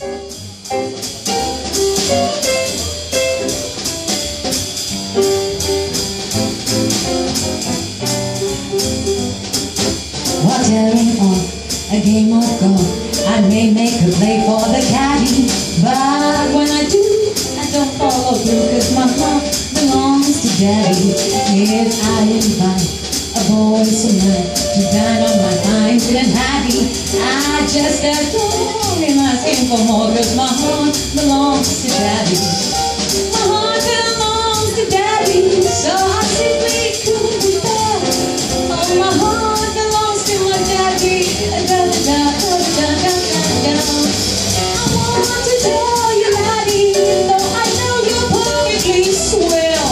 Watering on a game of golf, I may make a play for the caddy, but when I do, I don't follow through, cause my heart belongs to daddy. If I invite a boy tonight to dine on my fine and Hattie, I just adore him, asking for more, cause my heart belongs to daddy. My heart belongs to daddy, so I simply couldn't be there. Oh, my heart belongs to my daddy. I want to tell you, laddie, though I know you're perfectly swell,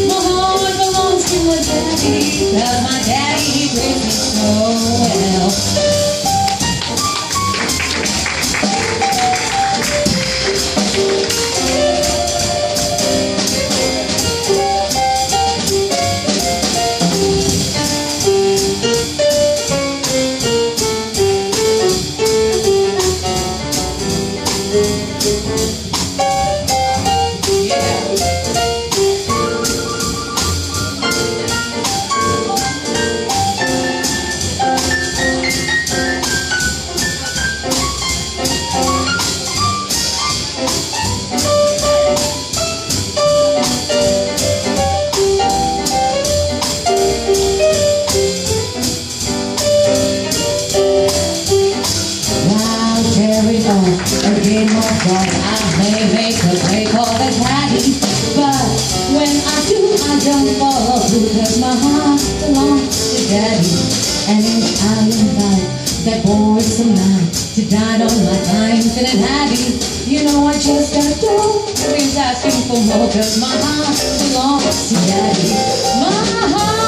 my heart belongs to my daddy, cause my daddy, he treats me so well. A game of golf, I may make a play for the caddy, but when I do, I don't follow through, cause my heart belongs to daddy. And if I invite that boy tonight to dine on my fine and Hattie, you know I just adore him, he's asking for more, cause my heart belongs to daddy. My heart